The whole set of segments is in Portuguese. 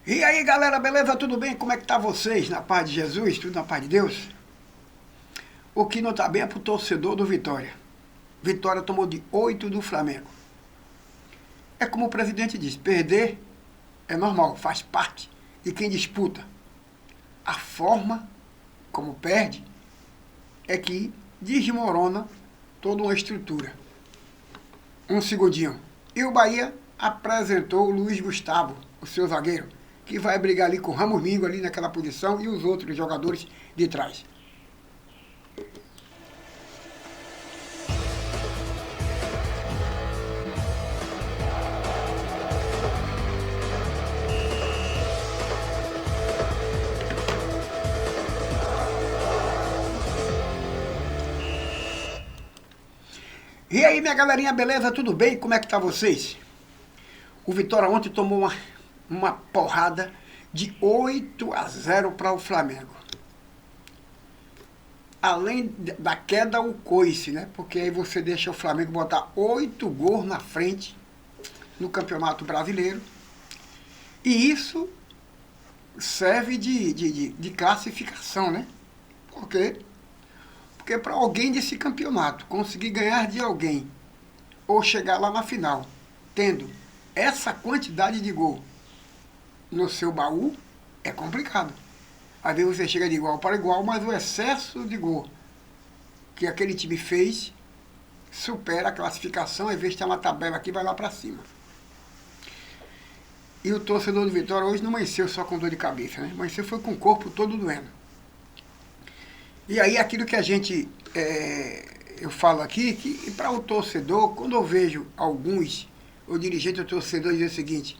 E aí galera, beleza? Tudo bem? Como é que tá vocês? Na paz de Jesus? Tudo na paz de Deus? O que não tá bem é pro torcedor do Vitória. Vitória tomou de 8 do Flamengo. É como o presidente diz, perder é normal, faz parte de quem disputa. A forma como perde é que desmorona toda uma estrutura. Um segundinho. E o Bahia apresentou o Luiz Gustavo, o seu zagueiro, que vai brigar ali com o Ramos Mingo ali naquela posição e os outros jogadores de trás. E aí, minha galerinha, beleza? Tudo bem? Como é que tá vocês? O Vitória ontem tomou uma porrada de 8-0 para o Flamengo. Além da queda, o coice, né? Porque aí você deixa o Flamengo botar 8 gols na frente no Campeonato Brasileiro. E isso serve de classificação, né? Por quê? Porque para alguém desse campeonato conseguir ganhar de alguém ou chegar lá na final, tendo essa quantidade de gol no seu baú, é complicado. Às vezes você chega de igual para igual, mas o excesso de gol que aquele time fez supera a classificação, às vezes está na tabela aqui, vai lá para cima. E o torcedor do Vitória hoje não amanheceu só com dor de cabeça, né? Amanheceu foi com o corpo todo doendo. E aí aquilo que a gente, eu falo aqui, que para o torcedor, quando eu vejo alguns, o dirigente do torcedor dizer o seguinte,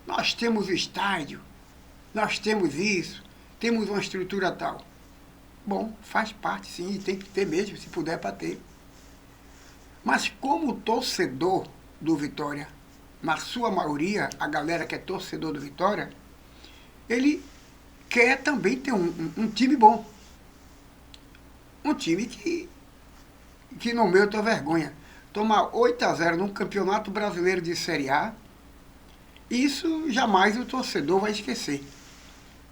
nós temos estádio, nós temos isso, temos uma estrutura tal. Bom, faz parte sim, e tem que ter mesmo, se puder para ter. Mas como o torcedor do Vitória, na sua maioria, a galera que é torcedor do Vitória, ele quer também ter um time bom. Um time que no meu tua vergonha. Tomar 8-0 num campeonato brasileiro de Série A, isso jamais o torcedor vai esquecer.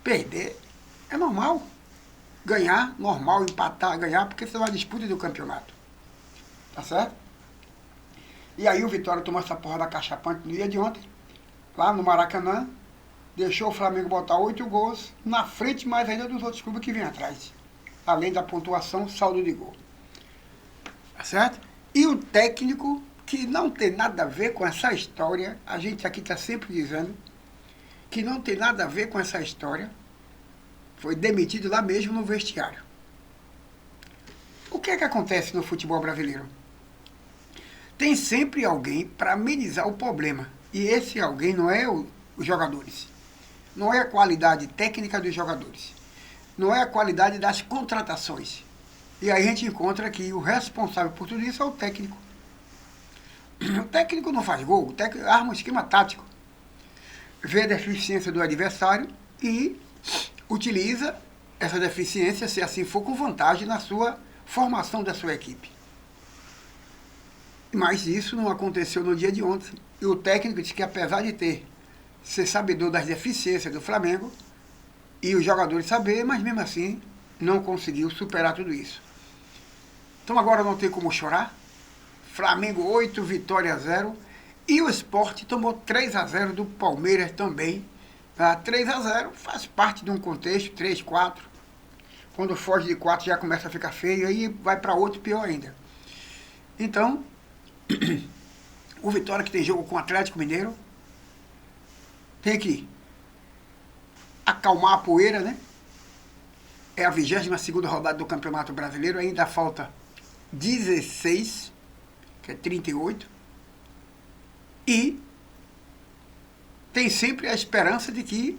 Perder é normal. Ganhar, normal, empatar, ganhar, porque você vai à disputa do campeonato. Tá certo? E aí o Vitória tomou essa porra da cachapante no dia de ontem, lá no Maracanã, deixou o Flamengo botar 8 gols, na frente mais ainda dos outros clubes que vêm atrás. Além da pontuação, saldo de gol. Tá certo? E o técnico, que não tem nada a ver com essa história, a gente aqui está sempre dizendo que não tem nada a ver com essa história, foi demitido lá mesmo no vestiário. O que é que acontece no futebol brasileiro? Tem sempre alguém para amenizar o problema. E esse alguém não é os jogadores. Não é a qualidade técnica dos jogadores. Não é a qualidade das contratações. E aí a gente encontra que o responsável por tudo isso é o técnico. O técnico não faz gol, o técnico arma um esquema tático. Vê a deficiência do adversário e utiliza essa deficiência, se assim for, com vantagem na sua formação da sua equipe. Mas isso não aconteceu no dia de ontem. E o técnico disse que apesar de ser sabedor das deficiências do Flamengo, e os jogadores saber, mas mesmo assim não conseguiu superar tudo isso. Então agora não tem como chorar. Flamengo 8, Vitória 0. E o Sport tomou 3-0 do Palmeiras também. 3-0 faz parte de um contexto, 3-4. Quando foge de 4 já começa a ficar feio, aí vai para outro pior ainda. Então, o Vitória, que tem jogo com o Atlético Mineiro, tem que acalmar a poeira, né? É a 22ª rodada do Campeonato Brasileiro, ainda falta 16, que é 38, e tem sempre a esperança de que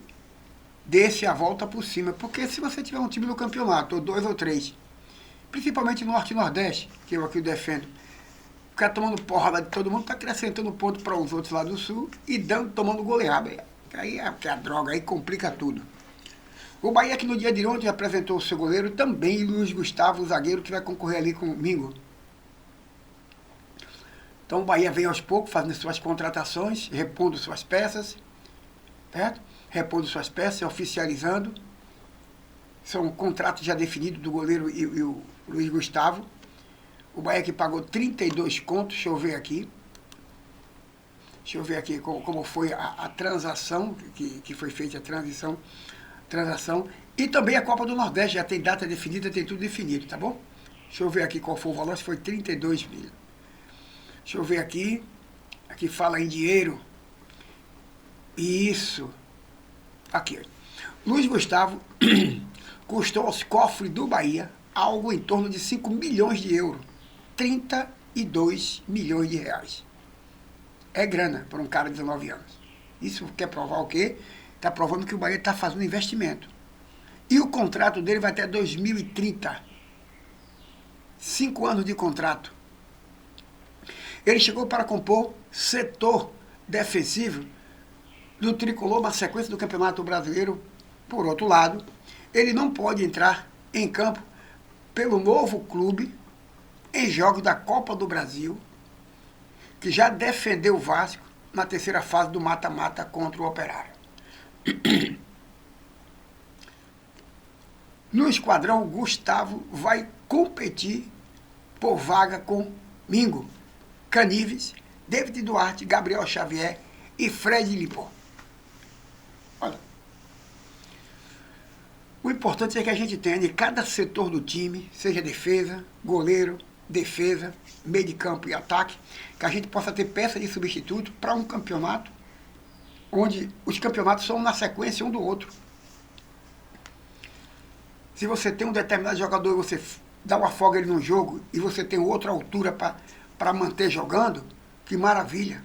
desse a volta por cima, porque se você tiver um time no campeonato, ou 2 ou 3, principalmente Norte e Nordeste, que eu aqui defendo, ficar tomando porrada de todo mundo, está acrescentando ponto para os outros lá do Sul e tomando goleada. Aí é a droga, aí complica tudo. O Bahia, que no dia de ontem apresentou o seu goleiro, também Luiz Gustavo, o zagueiro, que vai concorrer ali comigo. Então o Bahia vem aos poucos fazendo suas contratações, repondo suas peças. certo? Repondo suas peças, oficializando. São contratos já definidos do goleiro e o Luiz Gustavo. O Bahia que pagou 32 contos, deixa eu ver aqui. Deixa eu ver aqui como foi a transação, que foi feita a transação. E também a Copa do Nordeste, já tem data definida, tem tudo definido, tá bom? Deixa eu ver aqui qual foi o valor, se foi 32 mil. Deixa eu ver aqui. Aqui fala em dinheiro. Isso. Aqui. Luiz Gustavo custou aos cofres do Bahia algo em torno de 5 milhões de euros. 32 milhões de reais. É grana para um cara de 19 anos. Isso quer provar o quê? Está provando que o Bahia está fazendo investimento. E o contrato dele vai até 2030. 5 anos de contrato. Ele chegou para compor setor defensivo do Tricolor na sequência do Campeonato Brasileiro. Por outro lado, ele não pode entrar em campo pelo novo clube em jogos da Copa do Brasil, que já defendeu o Vasco na terceira fase do mata-mata contra o Operário. No esquadrão, Gustavo vai competir por vaga com Mingo, Canives, David Duarte, Gabriel Xavier e Fred Lipó. Olha, o importante é que a gente tenha em cada setor do time, seja defesa, goleiro, defesa, meio de campo e ataque, que a gente possa ter peça de substituto para um campeonato onde os campeonatos são na sequência um do outro. Se você tem um determinado jogador e você dá uma folga ele num jogo e você tem outra altura para manter jogando, que maravilha.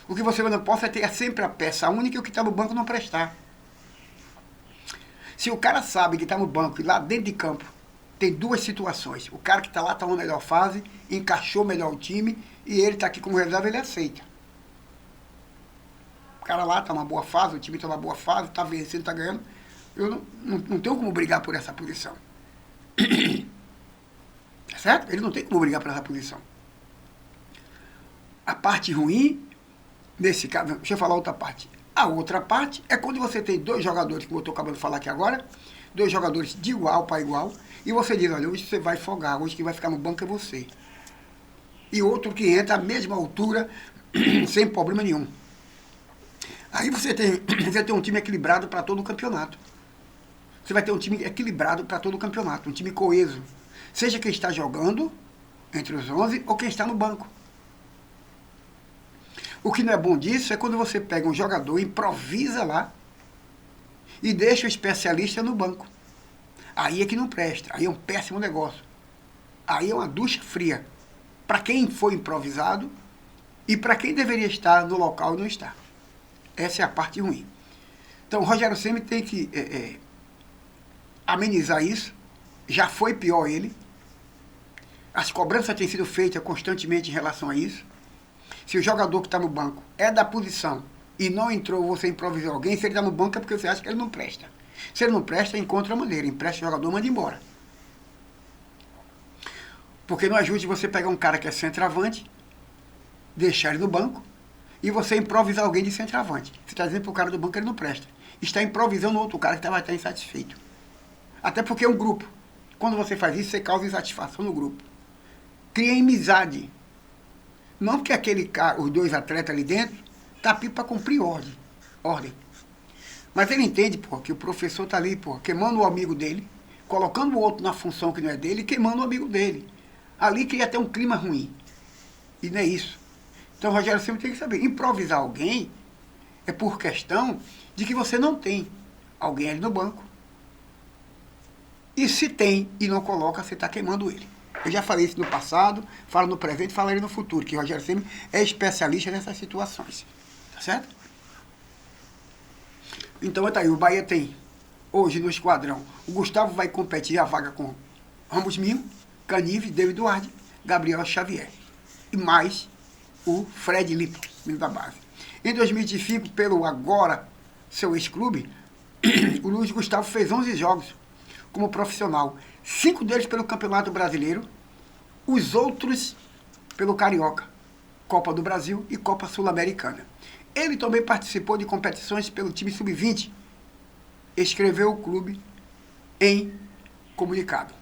O que você não pode é ter sempre a peça única e o que está no banco não prestar. Se o cara sabe que está no banco e lá dentro de campo tem duas situações. O cara que está lá está na melhor fase, encaixou melhor o time e ele está aqui como reserva, ele aceita. O cara lá está numa boa fase, o time está numa boa fase, está vencendo, está ganhando. Eu não tenho como brigar por essa posição. Certo? Ele não tem como brigar por essa posição. A parte ruim, nesse caso, deixa eu falar outra parte. A outra parte é quando você tem dois jogadores, como eu estou acabando de falar aqui agora, dois jogadores de igual para igual, e você diz, olha, hoje você vai folgar, hoje quem vai ficar no banco é você. E outro que entra à mesma altura, sem problema nenhum. Aí você tem um time equilibrado para todo o campeonato. Você vai ter um time equilibrado para todo o campeonato, um time coeso. Seja quem está jogando, entre os 11, ou quem está no banco. O que não é bom disso é quando você pega um jogador, improvisa lá, e deixa o especialista no banco. Aí é que não presta, aí é um péssimo negócio. Aí é uma ducha fria. Para quem foi improvisado e para quem deveria estar no local e não está. Essa é a parte ruim. Então o Rogério Ceni tem que amenizar isso. Já foi pior ele. As cobranças têm sido feitas constantemente em relação a isso. Se o jogador que está no banco é da posição e não entrou, você improvisou alguém, se ele está no banco é porque você acha que ele não presta. Se ele não presta, encontra a maneira. Empresta o jogador, manda embora. Porque não ajude você pegar um cara que é centroavante, deixar ele no banco, e você improvisar alguém de centroavante. Você está dizendo para o cara do banco que ele não presta. Está improvisando outro cara que vai estar insatisfeito. Até porque é um grupo. Quando você faz isso, você causa insatisfação no grupo. Cria amizade. Não porque aquele cara, os dois atletas ali dentro, tá aqui para cumprir ordem. Mas ele entende, pô, que o professor tá ali, pô, queimando o amigo dele, colocando o outro na função que não é dele e queimando o amigo dele. Ali cria até um clima ruim. E não é isso. Então o Rogério sempre tem que saber, improvisar alguém é por questão de que você não tem alguém ali no banco. E se tem e não coloca, você está queimando ele. Eu já falei isso no passado, falo no presente, falarei no futuro, que o Rogério Ceni é especialista nessas situações. Tá certo? Então, tá aí, o Bahia tem, hoje no esquadrão, o Gustavo vai competir a vaga com Ramos Mingo, Canives, David Duarte, Gabriel Xavier. E mais o Fred Lipó, menino da base. Em 2025, pelo agora, seu ex-clube, o Luiz Gustavo fez 11 jogos como profissional. 5 deles pelo Campeonato Brasileiro, os outros pelo Carioca, Copa do Brasil e Copa Sul-Americana. Ele também participou de competições pelo time sub-20. Escreveu o clube em comunicado.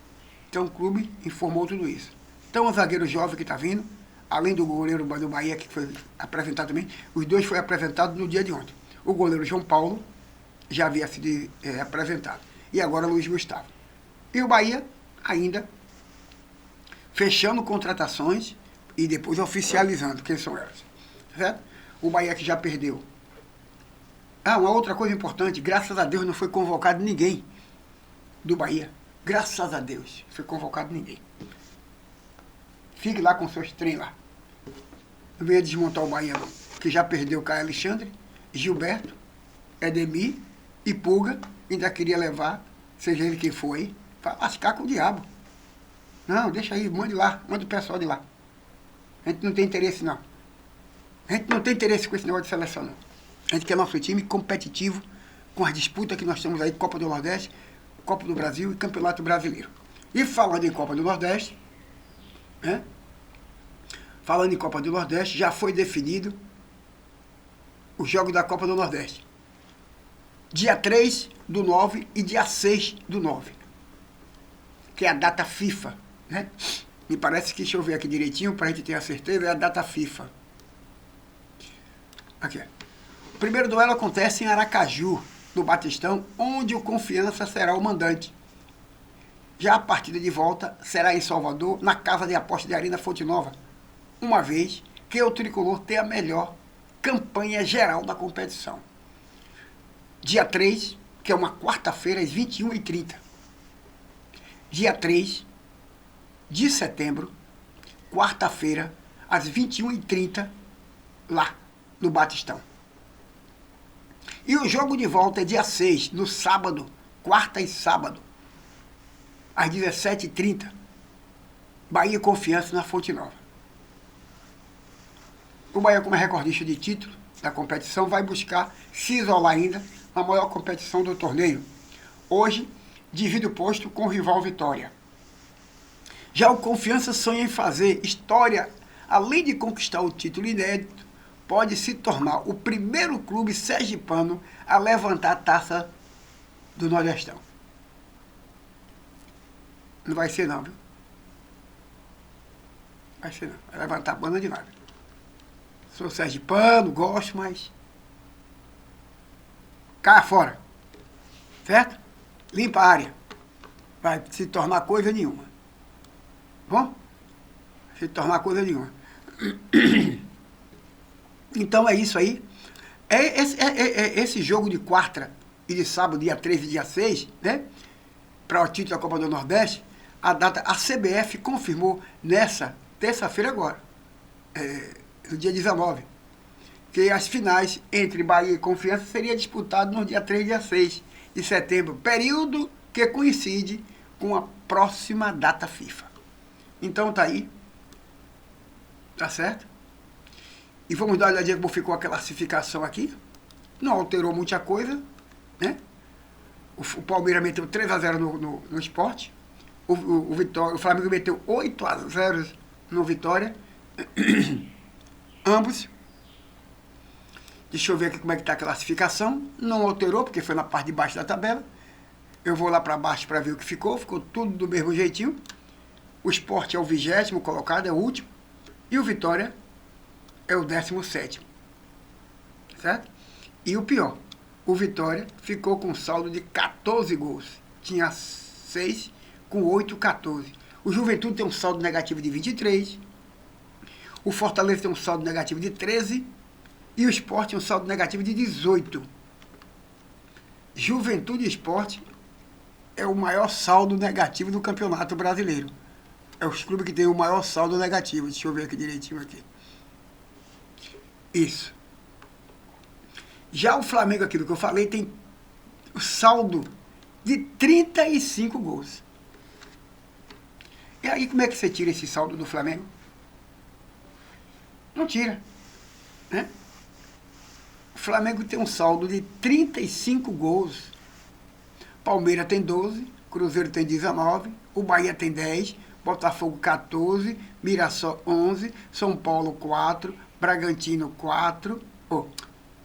Então o clube informou tudo isso. Então o zagueiro jovem que está vindo, além do goleiro do Bahia, que foi apresentado também, os dois foram apresentados no dia de ontem. O goleiro João Paulo já havia sido apresentado. E agora Luiz Gustavo. E o Bahia ainda fechando contratações e depois oficializando quem são elas. Certo? O Bahia que já perdeu. Uma outra coisa importante, graças a Deus não foi convocado ninguém do Bahia. Graças a Deus, não foi convocado ninguém. Fique lá com seus trem lá. Não venha desmontar o Bahia não. Que já perdeu Caio Alexandre, Gilberto, Edemir e Pulga. Ainda queria levar, seja ele quem for aí, para lascar com o diabo. Não, deixa aí, mande lá, manda o pessoal de lá. A gente não tem interesse não. A gente não tem interesse com esse negócio de seleção não. A gente quer nosso time competitivo com as disputas que nós temos aí, Copa do Nordeste, Copa do Brasil e Campeonato Brasileiro. E falando em Copa do Nordeste, né? Falando em Copa do Nordeste, já foi definido os jogos da Copa do Nordeste. Dia 3/9 e dia 6/9. Que é a data FIFA, né? Me parece que, deixa eu ver aqui direitinho, para a gente ter a certeza, é a data FIFA. Aqui. O primeiro duelo acontece em Aracaju, no Batistão, onde o Confiança será o mandante. Já a partida de volta será em Salvador, na Casa de Aposta de Arena Fonte Nova, uma vez que o Tricolor tem a melhor campanha geral da competição. Dia 3, que é uma quarta-feira, às 21h30. Dia 3 de setembro, quarta-feira, às 21h30, lá no Batistão. E o jogo de volta é dia 6, no sábado, quarta e sábado, às 17h30, Bahia Confiança na Fonte Nova. O Bahia, como é recordista de título da competição, vai buscar se isolar ainda na maior competição do torneio. Hoje, divide o posto com o rival Vitória. Já o Confiança sonha em fazer história, além de conquistar o título inédito, pode se tornar o primeiro clube sergipano a levantar a taça do Nordestão. Não vai ser não, viu? Vai ser não. Vai levantar a banda de nada. Sou sergipano, gosto, mas... Caia fora. Certo? Limpa a área. Vai se tornar coisa nenhuma. Bom? Se tornar coisa nenhuma. Então é isso aí. Esse jogo de quarta e de sábado, dia 3 e dia 6, né? Para o título da Copa do Nordeste, a data, a CBF confirmou nessa terça-feira agora, no dia 19, que as finais entre Bahia e Confiança seriam disputadas no dia 3 e dia 6 de setembro, período que coincide com a próxima data FIFA. Então tá aí, tá certo? E vamos dar uma olhadinha como ficou a classificação aqui. Não alterou muita coisa, né? O Palmeiras meteu 3-0 no Sport. O Flamengo meteu 8-0 no Vitória. Ambos. Deixa eu ver aqui como é que está a classificação. Não alterou, porque foi na parte de baixo da tabela. Eu vou lá para baixo para ver o que ficou. Ficou tudo do mesmo jeitinho. O Sport é o 20º colocado, é o último. E o Vitória é o 17º. Certo? E o pior, o Vitória ficou com saldo de 14 gols. Tinha 6, com 8, 14. O Juventude tem um saldo negativo de 23. O Fortaleza tem um saldo negativo de 13. E o Sport tem um saldo negativo de 18. Juventude e Sport é o maior saldo negativo do Campeonato Brasileiro. É os clubes que têm o maior saldo negativo. Deixa eu ver aqui direitinho aqui. Isso. Já o Flamengo, aquilo que eu falei, tem o saldo de 35 gols. E aí, como é que você tira esse saldo do Flamengo? Não tira, né? O Flamengo tem um saldo de 35 gols. Palmeiras tem 12, Cruzeiro tem 19, o Bahia tem 10, Botafogo 14, Mirassol 11, São Paulo 4, Bragantino 4,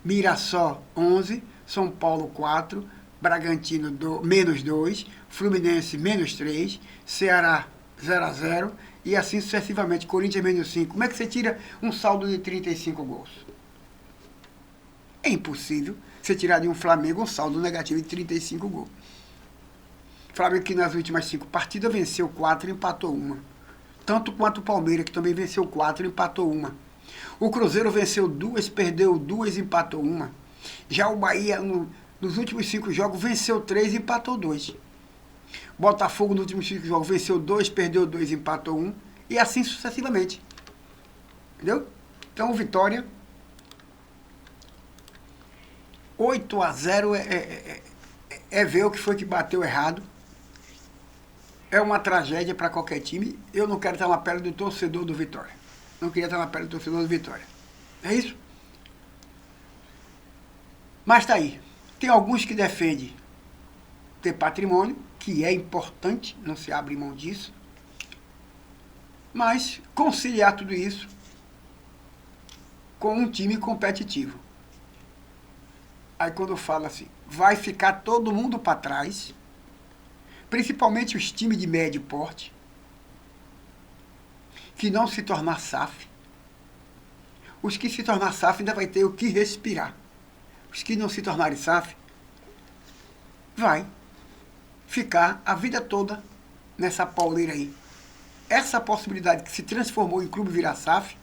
Mirassol 11, São Paulo 4, Bragantino menos 2, Fluminense menos 3, Ceará 0-0 e assim sucessivamente, Corinthians menos 5. Como é que você tira um saldo de 35 gols? É impossível você tirar de um Flamengo um saldo negativo de 35 gols. Flamengo que nas últimas 5 partidas venceu 4 e empatou 1. Tanto quanto o Palmeiras, que também venceu 4 e empatou 1. O Cruzeiro venceu 2, perdeu 2 e empatou 1. Já o Bahia, nos últimos 5 jogos, venceu 3 e empatou 2. Botafogo, nos últimos 5 jogos, venceu 2, perdeu 2 e empatou 1. E assim sucessivamente. Entendeu? Então, Vitória, 8-0 é ver o que foi que bateu errado. É uma tragédia para qualquer time. Eu não quero estar na pele do torcedor do Vitória. Não queria estar na pele do torcedor do Vitória. É isso? Mas tá aí. Tem alguns que defendem ter patrimônio, que é importante, não se abre mão disso. Mas conciliar tudo isso com um time competitivo. Aí quando eu falo assim, vai ficar todo mundo para trás, principalmente os times de médio porte, que não se tornar SAF. Os que se tornar SAF ainda vai ter o que respirar. Os que não se tornarem SAF, vai ficar a vida toda nessa pauleira aí. Essa possibilidade que se transformou em clube virar SAF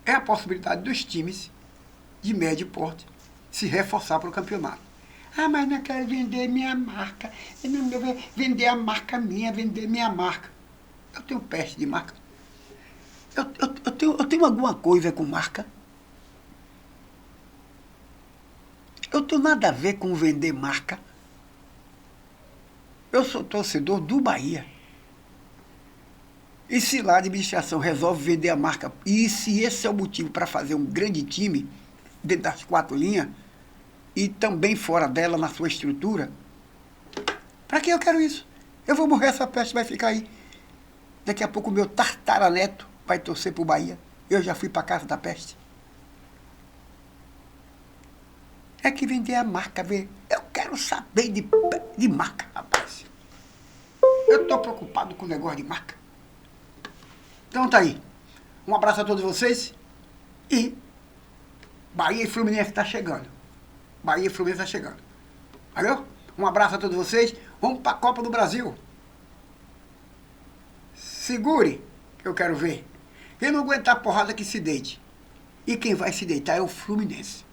é a possibilidade dos times de médio porte se reforçar para o campeonato. Ah, mas não quero vender minha marca. Eu não vou vender a marca minha, vender minha marca. Eu tenho peste de marca. Eu tenho alguma coisa com marca. Eu tenho nada a ver com vender marca. Eu sou torcedor do Bahia. E se lá a administração resolve vender a marca, e se esse é o motivo para fazer um grande time, dentro das 4 linhas, e também fora dela, na sua estrutura, para que eu quero isso? Eu vou morrer, essa peste vai ficar aí. Daqui a pouco o meu tartaraneto vai torcer pro Bahia. Eu já fui para casa da peste. É que vender a marca, ver. Eu quero saber de marca, rapaz. Eu estou preocupado com o negócio de marca. Então tá aí. Um abraço a todos vocês. E Bahia e Fluminense está chegando. Bahia e Fluminense está chegando. Valeu? Um abraço a todos vocês. Vamos para a Copa do Brasil. Segure, que eu quero ver. Quem não aguentar a porrada que se deite. E quem vai se deitar é o Fluminense.